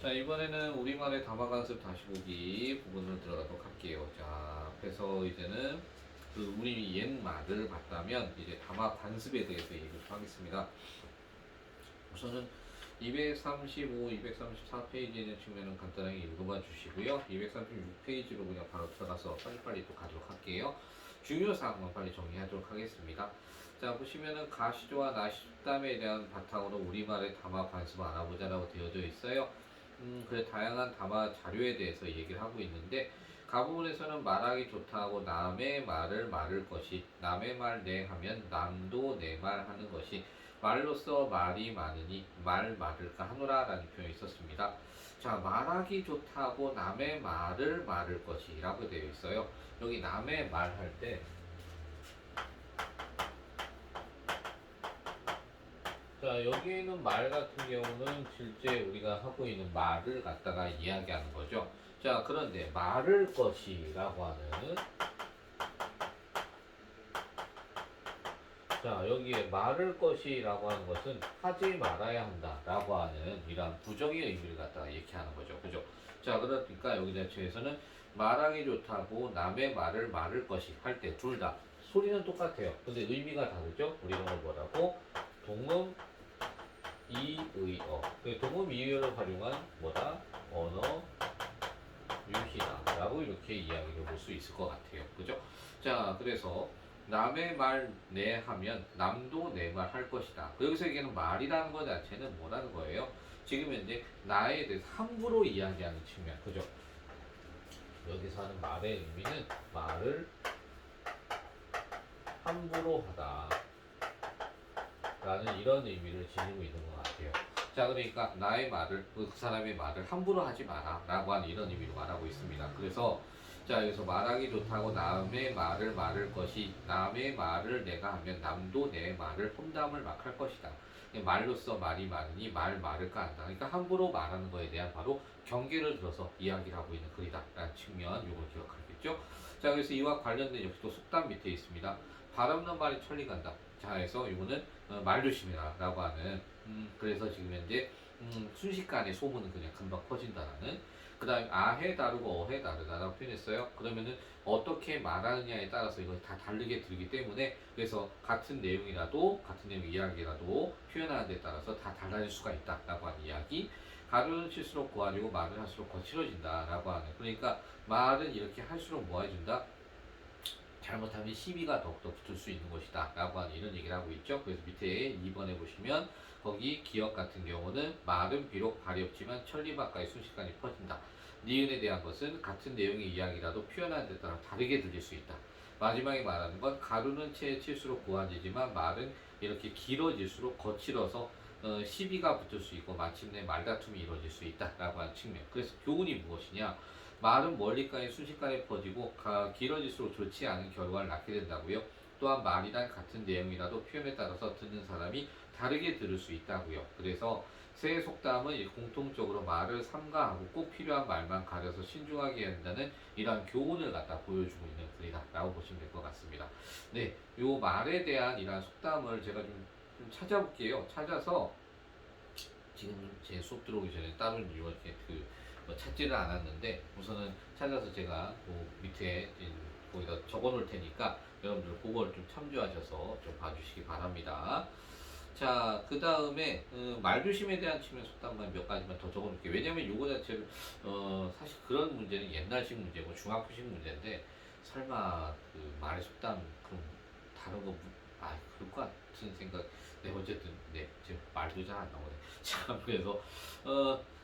자, 이번에는 우리말의 담화 관습 다시 보기 부분으로 들어가도록 할게요. 자, 그래서 이제는 그 우리 옛말을 봤다면 이제 담화 관습에 대해서 얘기를 하겠습니다. 우선은 235, 234페이지에 있는 측면은 간단하게 읽어봐 주시고요. 236페이지로 그냥 바로 들어가서 빨리빨리 또 가도록 할게요. 중요 사항만 빨리 정리하도록 하겠습니다. 자, 보시면은 가시조와 나시담에 대한 바탕으로 우리말의 담화 관습을 알아보자라고 되어져 있어요. 그 다양한 담화 자료에 대해서 얘기를 하고 있는데 가부분에서는 말하기 좋다고 남의 말을 말을 것이 남의 말 내 하면 남도 내 말 하는 것이 말로써 말이 많으니 말 많을까 하노라 라는 표현이 있었습니다. 자, 말하기 좋다고 남의 말을 말을 것이 라고 되어 있어요. 여기 남의 말 할 때 자, 여기에 있는 말 같은 경우는 실제 우리가 하고 있는 말을 갖다가 이야기하는 거죠. 자, 그런데 말을 것이라고 하는 자, 여기에 말을 것이라고 하는 것은 하지 말아야 한다라고 하는 이러한 부정의 의미를 갖다가 얘기하는 거죠. 그죠? 자, 그러니까 여기 자체에서는 말하기 좋다고 남의 말을 말을 것이 할 때 둘 다 소리는 똑같아요. 근데 의미가 다르죠? 우리 이걸 뭐라고? 동음 이의어. 동음 이의어를 활용한 뭐다? 언어 유희다 라고 이렇게 이야기를 볼 수 있을 것 같아요. 그죠? 자, 그래서 남의 말 내 하면 남도 내 말 할 것이다. 여기서 얘기하는 말이라는 것 자체는 뭐라는 거예요? 지금 현재 나에 대해서 함부로 이야기하는 측면. 그죠? 여기서 하는 말의 의미는 말을 함부로 하다 라는 이런 의미를 지니고 있는 것 같아요. 자, 그러니까 나의 말을 그 사람의 말을 함부로 하지 마라 라고 하는 이런 의미로 말하고 있습니다. 그래서 자, 여기서 말하기 좋다고 남의 말을 말을 것이 남의 말을 내가 하면 남도 내 말을 험담을 막 할 것이다. 말로써 말이 많으니 말 말을까 한다. 그러니까 함부로 말하는 것에 대한 바로 경계를 들어서 이야기를 하고 있는 글이다 라는 측면 요걸 기억하겠죠. 자, 그래서 이와 관련된 역시 또 속담 밑에 있습니다. 발 없는 말이 천리 간다. 자, 해서 이거는 말 조심해라 라고 하는 그래서 지금 현재 순식간에 소문은 그냥 금방 퍼진다라는 그 다음에 아해 다르고 어해 다르다라고 표현했어요. 그러면은 어떻게 말하느냐에 따라서 이걸 다 다르게 들기 때문에 그래서 같은 내용이라도 같은 내용 이야기라도 표현하는 데 따라서 다 달라질 수가 있다라고 하는 이야기. 가루는 칠수록 고와지고 말은 할수록 거칠어진다라고 하는 그러니까 말은 이렇게 할수록 뭐 해준다? 잘못하면 시비가 더욱더 붙을 수 있는 것이다 라고 하는 이런 얘기를 하고 있죠. 그래서 밑에 2번에 보시면 거기 기억 같은 경우는 말은 비록 발이 없지만 천리밖까지 순식간에 퍼진다. 니은에 대한 것은 같은 내용의 이야기라도 표현하는 데 따라 다르게 들릴 수 있다. 마지막에 말하는 건 가루는 채에 칠수록 고와지지만 말은 이렇게 길어질수록 거칠어서 시비가 붙을 수 있고 마침내 말다툼이 이루어질 수 있다라고 하는 측면. 그래서 교훈이 무엇이냐? 말은 멀리까지 순식간에 퍼지고 길어질수록 좋지 않은 결과를 낳게 된다고요. 또한 말이란 같은 내용이라도 표현에 따라서 듣는 사람이 다르게 들을 수 있다고요. 그래서 새 속담은 공통적으로 말을 삼가하고 꼭 필요한 말만 가려서 신중하게 해야 한다는 이러한 교훈을 갖다 보여주고 있는 글이다 라고 보시면 될 것 같습니다. 네, 요 말에 대한 이러한 속담을 제가 좀 찾아볼게요. 찾아서 지금 제 수업 들어오기 전에 따로 이렇게 뭐 찾지를 않았는데 우선은 찾아서 제가 그 밑에 거기다 적어 놓을 테니까 여러분들 그걸 좀 참조하셔서 좀 봐주시기 바랍니다. 자, 그 다음에 말조심에 대한 측면 속담만 몇 가지만 더 적어 놓을게요. 왜냐면 요거 자체를 사실 그런 문제는 옛날식 문제고 중학교식 문제인데 설마 그 말의 속담 그럼 다른 거 그럴 것 같은 생각. 네, 어쨌든 네, 지금 말도 잘 안 나오네. 자, 그래서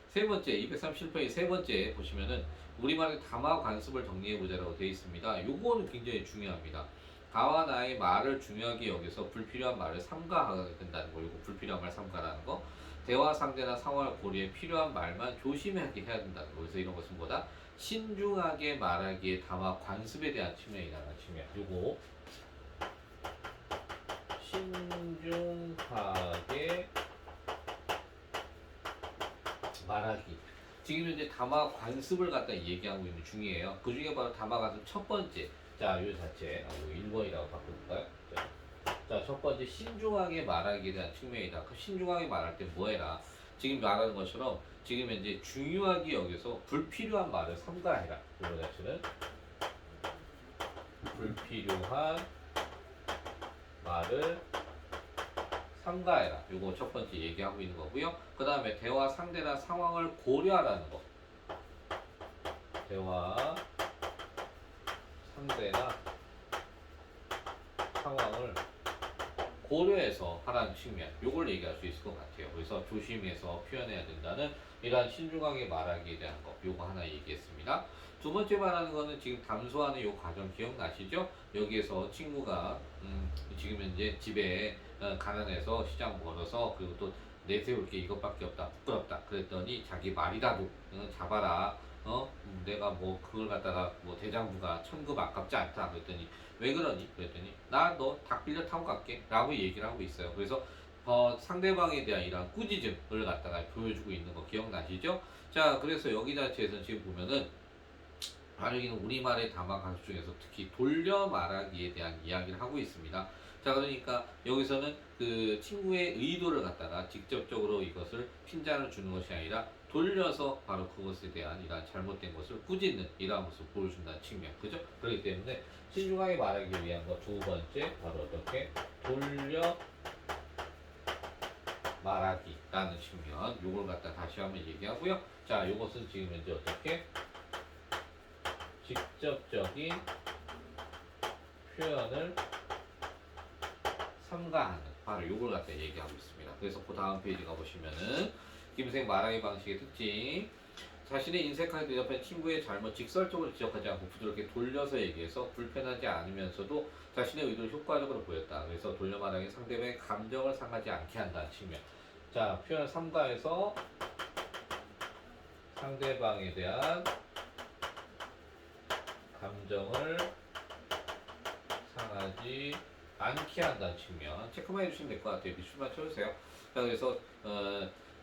세 번째 237페이지 세 번째 보시면은 우리말의 담화 관습을 정리해 보자라고 되어 있습니다. 요거는 굉장히 중요합니다. 가와 나의 말을 중요하게 여기서 불필요한 말을 삼가하게 된다는 거. 요거 불필요한 말 삼가라는 거. 대화 상대나 상황을 고려해 필요한 말만 조심하게 해야 된다는 거. 그래서 이런 것은 뭐다? 신중하게 말하기에 담화 관습에 대한 측면이라는 측면. 요거 신중하게 말하기. 지금 현재 담화 관습을 갖다 얘기하고 있는 중이에요. 그 중에 바로 담화 관습 첫 번째. 자, 요 자체. 요 1번이라고 바꿔볼까요? 자, 첫 번째 신중하게 말하기에 대한 측면이다. 그 신중하게 말할 때 뭐 해라? 지금 말하는 것처럼 지금 이제 중요하게 여기서 불필요한 말을 삼가해라. 이거 자체는 불필요한 말을 삼가해라. 요거 첫 번째 얘기하고 있는 거고요. 그 다음에 대화 상대나 상황을 고려하라는 거. 대화 상대나 상황을 고려해서 하라는 측면, 요걸 얘기할 수 있을 것 같아요. 그래서 조심해서 표현해야 된다는 이러한 신중하게 말하기에 대한 거, 요거 하나 얘기했습니다. 두 번째 말하는 거는 지금 담소하는 요 과정 기억나시죠? 여기에서 친구가 지금 현재 집에 가난해서 시장 벌어서 그리고 또 내세울 게 이것밖에 없다, 부끄럽다 그랬더니 자기 말이라도 잡아라. 내가 뭐 그걸 갖다가 뭐 대장부가 천금 아깝지 않다 그랬더니 왜 그러니? 그랬더니 나 너 닭 빌려 타고 갈게 라고 얘기를 하고 있어요. 그래서 상대방에 대한 이런 꾸짖음을 갖다가 보여주고 있는 거 기억나시죠? 자, 그래서 여기 자체에서 지금 보면은 여기는 우리말의 담화 가수 중에서 특히 돌려 말하기에 대한 이야기를 하고 있습니다. 자, 그러니까 여기서는 그 친구의 의도를 갖다가 직접적으로 이것을 핀잔을 주는 것이 아니라 돌려서 바로 그것에 대한 이러한 잘못된 것을 꾸짖는 이러한 모습을 보여준다는 측면. 그죠? 그렇기 때문에 신중하게 말하기 위한 것 두 번째, 바로 어떻게 돌려 말하기라는 측면. 요걸 갖다 다시 한번 얘기하고요. 자, 요것은 지금 현재 어떻게 직접적인 표현을 삼가하는 바로 요걸 갖다 얘기하고 있습니다. 그래서 그 다음 페이지 가보시면은 김생 말하기 방식의 특징, 자신의 인색하게 대접한 친구의 잘못 직설적으로 지적하지 않고 부드럽게 돌려서 얘기해서 불편하지 않으면서도 자신의 의도를 효과적으로 보였다. 그래서 돌려 말하기 상대방의 감정을 상하지 않게 한다는 측면. 자, 표현 삼가해서 상대방에 대한 감정을 상하지 않게 한다는 측면 체크만 해주시면 될 것 같아요. 비추만 쳐주세요. 자, 그래서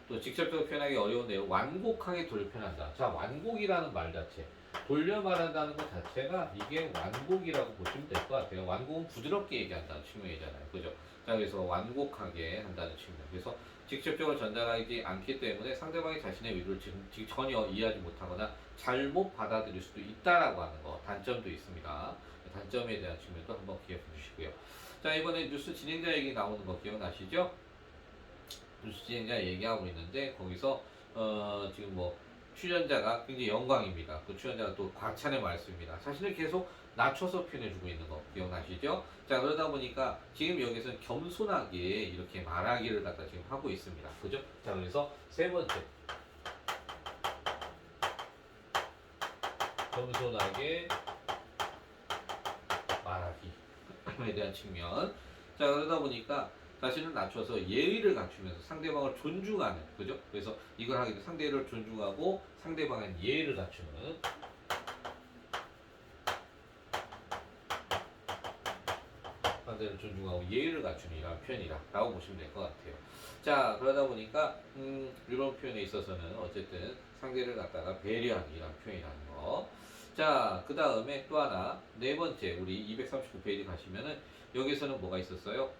또 직접적으로 표현하기 어려운 내용 완곡하게 돌려 표현한다. 자, 완곡이라는 말 자체 돌려 말한다는 것 자체가 이게 완곡이라고 보시면 될 것 같아요. 완곡은 부드럽게 얘기한다는 측면이잖아요. 그죠? 자, 그래서 완곡하게 한다는 측면. 그래서 직접적으로 전달하지 않기 때문에 상대방이 자신의 의도를 지금 전혀 이해하지 못하거나 잘못 받아들일 수도 있다라고 하는 거 단점도 있습니다. 단점에 대한 측면도 한번 기억해 주시고요. 자, 이번에 뉴스 진행자 얘기 나오는 거 기억나시죠? 뉴스 진행자 얘기하고 있는데 거기서 지금 뭐 출연자가 굉장히 영광입니다. 그 출연자가 또 과찬의 말씀입니다. 자신을 계속 낮춰서 표현해주고 있는 거 기억나시죠? 자, 그러다 보니까 지금 여기서는 겸손하게 이렇게 말하기를 갖다 지금 하고 있습니다. 그죠? 자, 그래서 세 번째 겸손하게 말하기에 대한 측면. 자, 그러다 보니까 자신을 낮춰서 예의를 갖추면서 상대방을 존중하는, 그죠? 그래서 이걸 하게 돼 상대를 존중하고 상대방의 예의를 갖추는 상대를 존중하고 예의를 갖추는 이런 표현이라고 보시면 될 것 같아요. 자, 그러다 보니까 이런 표현에 있어서는 어쨌든 상대를 갖다가 배려하는 이런 표현이라는 거. 자, 그 다음에 또 하나 네 번째 우리 239페이지 가시면은 여기서는 뭐가 있었어요?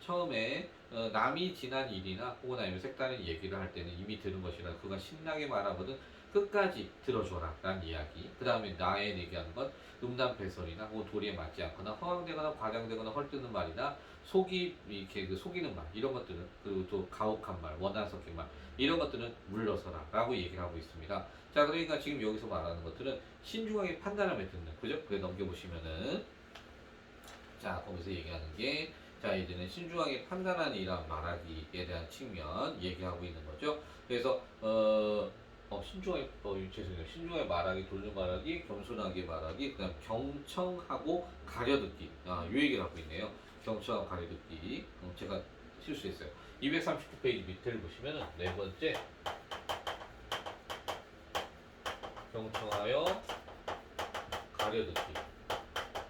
처음에 남이 지난 일이나 혹은 아니면 색다른 얘기를 할 때는 이미 들은 것이라 그가 신나게 말하거든 끝까지 들어줘라 라는 이야기. 그 다음에 나에 얘기하는 건 음담패설이나 혹은 도리에 맞지 않거나 허황되거나 과장되거나 헐뜯는 말이나 이렇게 그 속이는 말 이런 것들은, 그리고 또 가혹한 말, 원한 섞인 말 이런 것들은 물러서라 라고 얘기를 하고 있습니다. 자, 그러니까 지금 여기서 말하는 것들은 신중하게 판단하며 듣는, 그죠? 그래 넘겨보시면은 자, 거기서 얘기하는 게 자, 이제는 신중하게 판단하는 이런 말하기에 대한 측면 얘기하고 있는 거죠. 그래서 신중하게 죄송해요. 신중하게 말하기, 돌려 말하기, 겸손하게 말하기, 그다음 경청하고 가려듣기. 요 얘기를 하고 있네요. 경청하고 가려듣기. 제가 실수했어요. 239페이지 밑에를 보시면은 네 번째 경청하여 가려듣기.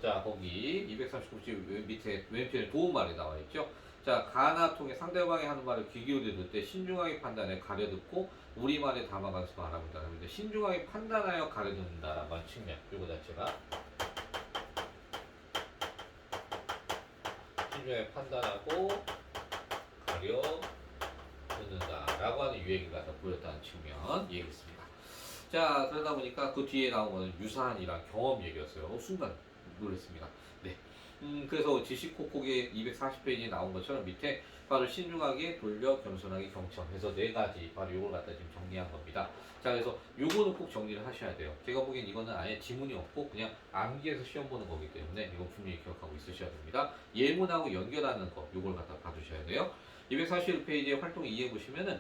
자, 거기 239페이지 밑에 왼편에 도움말이 나와 있죠. 자, 가나 통해 상대방이 하는 말을 귀 기울여 듣을 때 신중하게 판단해 가려듣고 우리말에 담아가서 말합니다. 신중하게 판단하여 가려듣는다라고 하는 측면. 요거 자체가 신중하게 판단하고 가려듣는다. 라고 하는 유행이 갖다 보였다는 측면 얘기했습니다. 자, 그러다 보니까 그 뒤에 나온 거는 유사한이란 경험 얘기였어요. 순간 놀랐습니다. 네. 그래서 지식콕콕의 240페이지에 나온 것처럼 밑에 바로 신중하게 돌려 겸손하게 경청해서 네 가지 바로 요걸 갖다 지금 정리한 겁니다. 자, 그래서 요거는 꼭 정리를 하셔야 돼요. 제가 보기엔 이거는 아예 지문이 없고 그냥 암기해서 시험 보는 거기 때문에 이건 분명히 기억하고 있으셔야 됩니다. 예문하고 연결하는 거 요걸 갖다 봐주셔야 돼요. 241페이지에 활동 2에 보시면은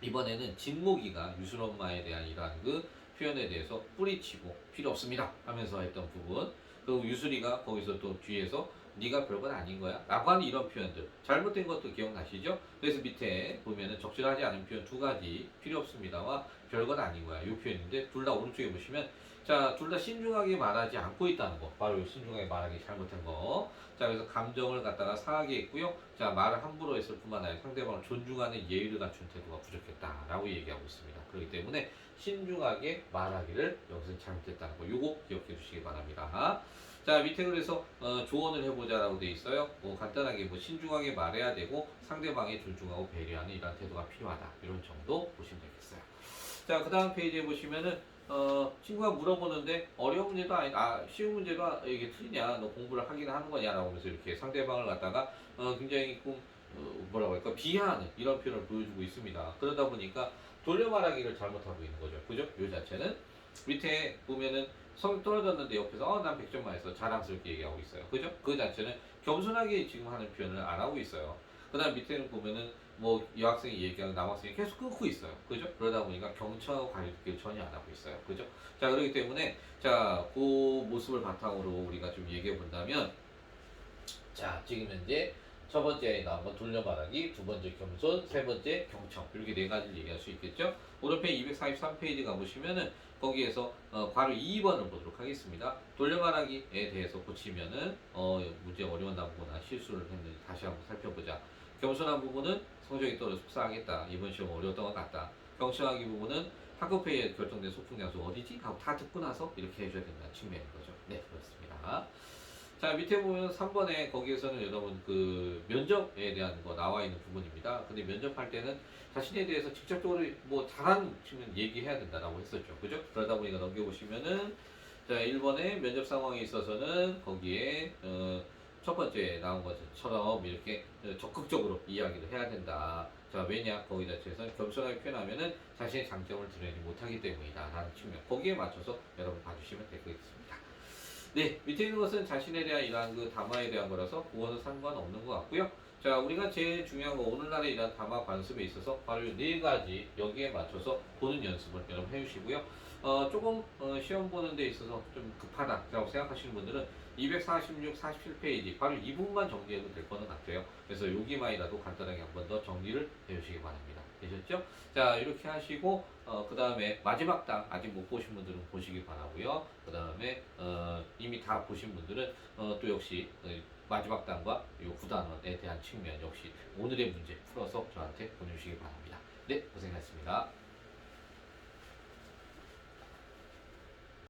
이번에는 진목이가 유술 엄마에 대한 이러한 그 표현에 대해서 뿌리치고 필요 없습니다 하면서 했던 부분, 그리고 유술이가 거기서 또 뒤에서 네가 별건 아닌 거야 라고 하는 이런 표현들, 잘못된 것도 기억나시죠? 그래서 밑에 보면은 적절하지 않은 표현 두 가지, 필요 없습니다와 별건 아닌 거야 이 표현인데, 둘 다 오른쪽에 보시면 자, 둘 다 신중하게 말하지 않고 있다는 거, 바로 신중하게 말하기 잘못한 거. 자, 그래서 감정을 갖다가 상하게 했고요. 자, 말을 함부로 했을 뿐만 아니라 상대방을 존중하는 예의를 갖춘 태도가 부족했다라고 얘기하고 있습니다. 그렇기 때문에 신중하게 말하기를 여기서 잘못했다는 거, 요거 기억해 주시기 바랍니다. 자, 밑에 그래서 조언을 해보자라고 돼 있어요. 간단하게 신중하게 말해야 되고 상대방에 존중하고 배려하는 이러한 태도가 필요하다, 이런 정도 보시면 되겠어요. 자, 그 다음 페이지에 보시면은 친구가 물어보는데 어려운 문제도 쉬운 문제도 이게 틀리냐, 너 공부를 하긴 하는 거냐라고 하면서 이렇게 상대방을 갖다가 굉장히 뭐라고 할까, 비하하는 이런 표현을 보여주고 있습니다. 그러다 보니까 돌려 말하기를 잘못하고 있는 거죠. 그죠? 요 자체는 밑에 보면은 성이 떨어졌는데 옆에서 난 100점 맞았어 자랑스럽게 얘기하고 있어요. 그죠? 그 자체는 겸손하게 지금 하는 표현을 안 하고 있어요. 그 다음 밑에는 보면은 여학생이 얘기하고 남학생이 계속 끊고 있어요. 그죠? 그러다 보니까 경청하고 가르치기를 전혀 안 하고 있어요. 그죠? 자, 그렇기 때문에 자, 그 모습을 바탕으로 우리가 좀 얘기해 본다면, 자, 지금 현재 첫 번째 나온 건 돌려 말하기, 두 번째 겸손, 세 번째 경청, 이렇게 네 가지를 얘기할 수 있겠죠? 오른편 243페이지 가보시면은 거기에서 바로 2번을 보도록 하겠습니다. 돌려 말하기에 대해서 고치면은 문제 어려웠나 보거나 실수를 했는지 다시 한번 살펴보자. 겸손한 부분은 성적이 떨어져 속상하겠다, 이번 시험 어려웠던 것 같다. 경청하기 부분은 학급회의에 결정된 소풍 장소 어디지? 하고 다 듣고 나서 이렇게 해줘야 된다는 측면인 거죠. 네, 그렇습니다. 자, 밑에 보면 3번에 거기에서는 여러분 그 면접에 대한 거 나와 있는 부분입니다. 근데 면접할 때는 자신에 대해서 직접적으로 잘하는 측면 얘기해야 된다라고 했었죠. 그죠? 그러다 보니까 넘겨보시면은 자, 1번에 면접 상황에 있어서는 거기에 첫 번째 나온 것처럼 이렇게 적극적으로 이야기를 해야 된다. 자, 왜냐? 거기 자체에서는 겸손하게 표현하면은 자신의 장점을 드러내지 못하기 때문이다 라는 측면, 거기에 맞춰서 여러분 봐주시면 되겠습니다. 네, 밑에 있는 것은 자신에 대한 이러한 그 담화에 대한 거라서 그거는 상관없는 것 같고요. 자, 우리가 제일 중요한 거 오늘날의 이러한 담화 관습에 있어서 바로 이 네 가지 여기에 맞춰서 보는 연습을 여러분 해주시고요. 조금 시험 보는 데 있어서 좀 급하다라고 생각하시는 분들은 246, 47페이지 바로 이 부분만 정리해도 될 거는 같아요. 그래서 여기만이라도 간단하게 한 번 더 정리를 해주시기 바랍니다. 되셨죠? 자, 이렇게 하시고 그 다음에 마지막 당 아직 못 보신 분들은 보시기 바라고요. 그 다음에 이미 다 보신 분들은 또 역시 마지막 단과 이 9단원에 대한 측면 역시 오늘의 문제 풀어서 저한테 보내주시기 바랍니다. 네, 고생하셨습니다.